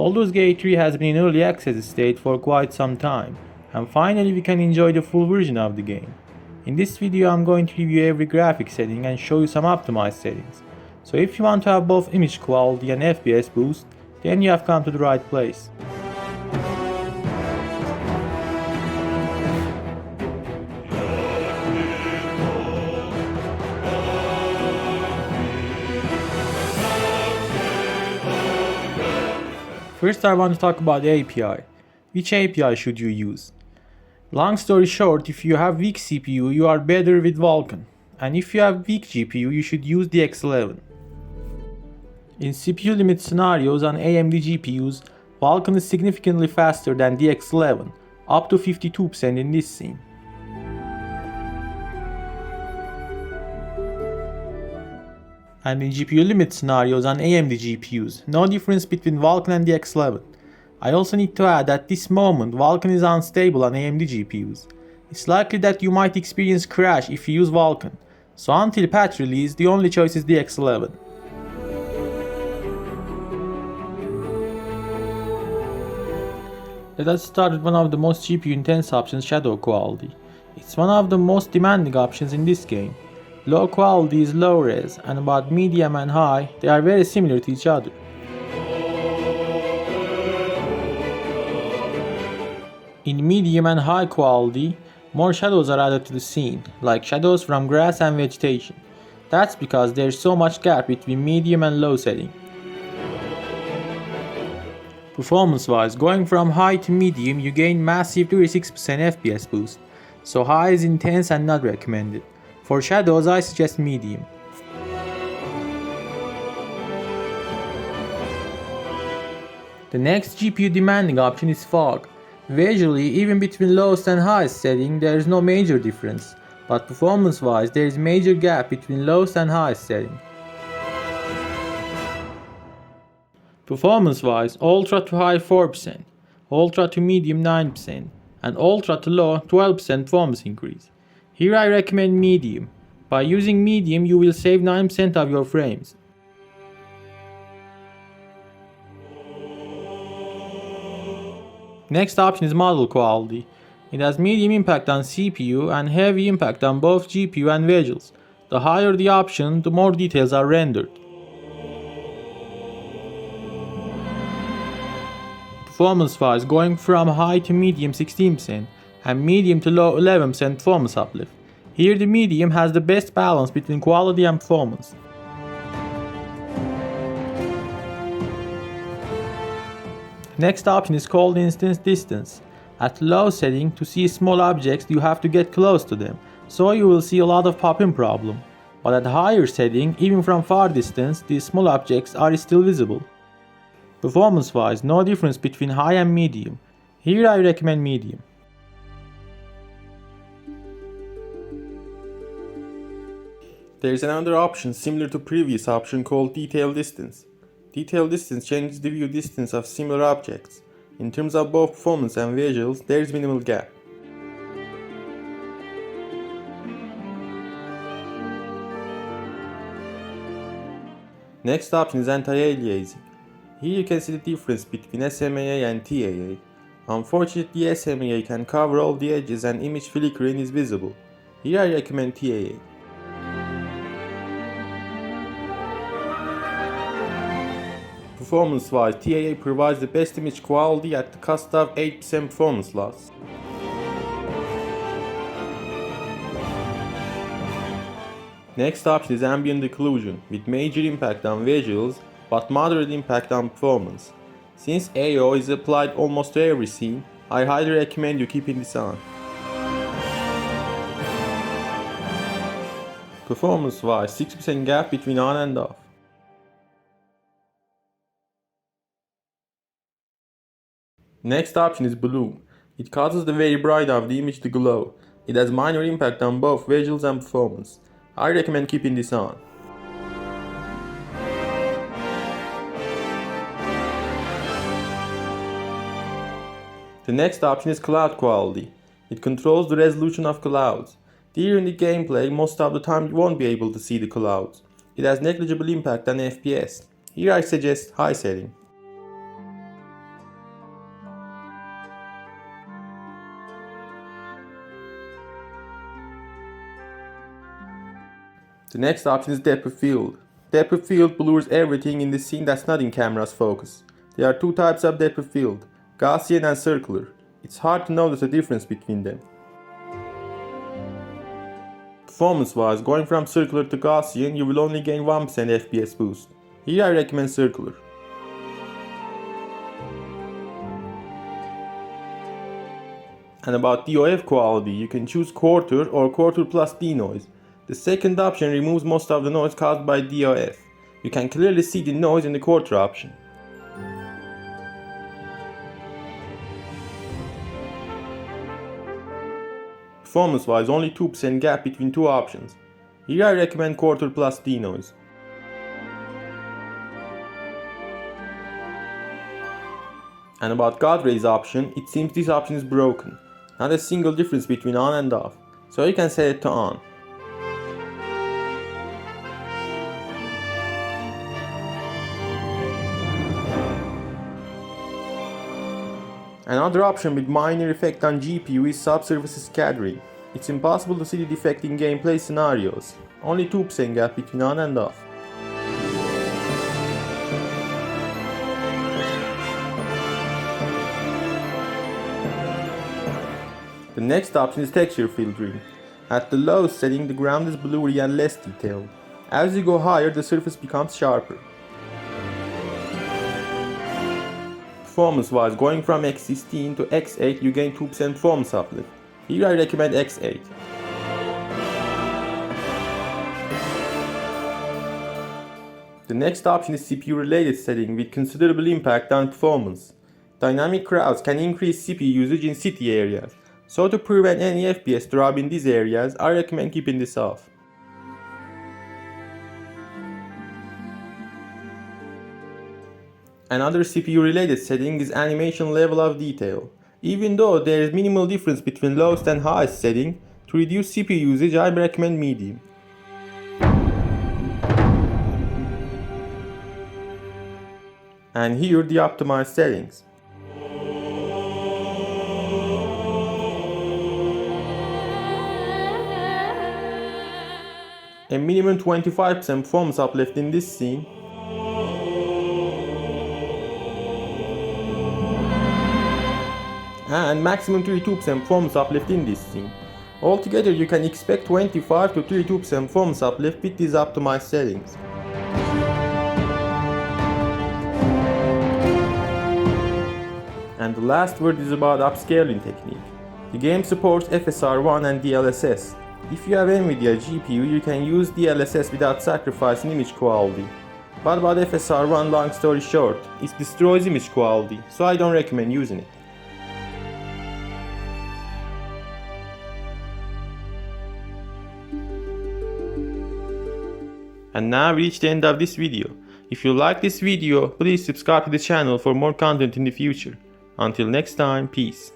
Baldur's Gate 3 has been in early access state for quite some time, and finally we can enjoy the full version of the game. In this video I'm going to review every graphic setting and show you some optimized settings. So if you want to have both image quality and FPS boost, then you have come to the right place. First I want to talk about the API. Which API should you use? Long story short, if you have weak CPU, you are better with Vulkan. And if you have weak GPU, you should use the X11. In CPU limit scenarios on AMD GPUs, Vulkan is significantly faster than the X11, up to 52% in this scene. And in GPU limit scenarios on AMD GPUs, no difference between Vulkan and the X11. I also need to add at this moment Vulkan is unstable on AMD GPUs. It's likely that you might experience crash if you use Vulkan, so until patch release the only choice is the X11. Let us start with one of the most GPU intense options, shadow quality. It's one of the most demanding options in this game. Low quality is low res, and about medium and high, they are very similar to each other. In medium and high quality, more shadows are added to the scene, like shadows from grass and vegetation. That's because there's so much gap between medium and low setting. Performance-wise, going from high to medium, you gain massive 36% FPS boost, so high is intense and not recommended. For shadows, I suggest medium. The next GPU demanding option is fog. Visually, even between lowest and highest setting, there is no major difference, but performance-wise, there is major gap between lowest and highest setting. Performance-wise, ultra to high 4%, ultra to medium 9%, and ultra to low 12% performance increase. Here I recommend medium. By using medium you will save 9% of your frames. Next option is model quality. It has medium impact on CPU and heavy impact on both GPU and visuals. The higher the option, the more details are rendered. Performance-wise, going from high to medium 16% and medium to low 11% performance uplift. Here the medium has the best balance between quality and performance. Next option is called instance distance. At low setting, to see small objects you have to get close to them, so you will see a lot of pop-in problem. But at higher setting, even from far distance, these small objects are still visible. Performance-wise, no difference between high and medium. Here I recommend medium. There is another option similar to previous option called detail distance. Detail distance changes the view distance of similar objects. In terms of both performance and visuals, there is minimal gap. Next option is anti-aliasing. Here you can see the difference between SMAA and TAA. Unfortunately, SMAA can cover all the edges and image flickering is visible. Here I recommend TAA. Performance-wise, TAA provides the best image quality at the cost of 8% performance loss. Next option is ambient occlusion, with major impact on visuals but moderate impact on performance. Since AO is applied almost to every scene, I highly recommend you keeping this on. Performance-wise, 6% gap between on and off. Next option is bloom. It causes the very bright of the image to glow. It has minor impact on both visuals and performance. I recommend keeping this on. The next option is cloud quality. It controls the resolution of clouds. During the gameplay, most of the time you won't be able to see the clouds. It has negligible impact on FPS. Here I suggest high setting. The next option is depth of field. Depth of field blurs everything in the scene that's not in camera's focus. There are two types of depth of field, Gaussian and circular. It's hard to notice the difference between them. Performance-wise, going from circular to Gaussian, you will only gain 1% FPS boost. Here I recommend circular. And about DOF quality, you can choose quarter or quarter plus denoise. The second option removes most of the noise caused by DOF. You can clearly see the noise in the quarter option. Performance-wise, only 2% gap between two options. Here I recommend quarter plus denoise. And about God rays option, it seems this option is broken. Not a single difference between on and off, so you can set it to on. Another option with minor effect on GPU is subsurface scattering. It's impossible to see the defect in gameplay scenarios. Only 2% gap between on and off. The next option is texture filtering. At the lowest setting, the ground is blurry and less detailed. As you go higher, the surface becomes sharper. Performance-wise, going from X16 to X8, you gain 2% performance uplift. Here I recommend X8. The next option is CPU-related setting with considerable impact on performance. Dynamic crowds can increase CPU usage in city areas, so to prevent any FPS drop in these areas, I recommend keeping this off. Another CPU-related setting is animation level of detail. Even though there is minimal difference between lowest and highest setting, to reduce CPU usage I recommend medium. And here are the optimized settings. A minimum 25% performance uplift in this scene. And maximum 32% performance uplift in this scene. Altogether you can expect 25 to 32% performance uplift with these optimized settings. And the last word is about upscaling technique. The game supports FSR1 and DLSS. If you have NVIDIA GPU, you can use DLSS without sacrificing image quality. But about FSR1, long story short, it destroys image quality, so I don't recommend using it. And now we reach the end of this video. If you like this video, please subscribe to the channel for more content in the future. Until next time, peace.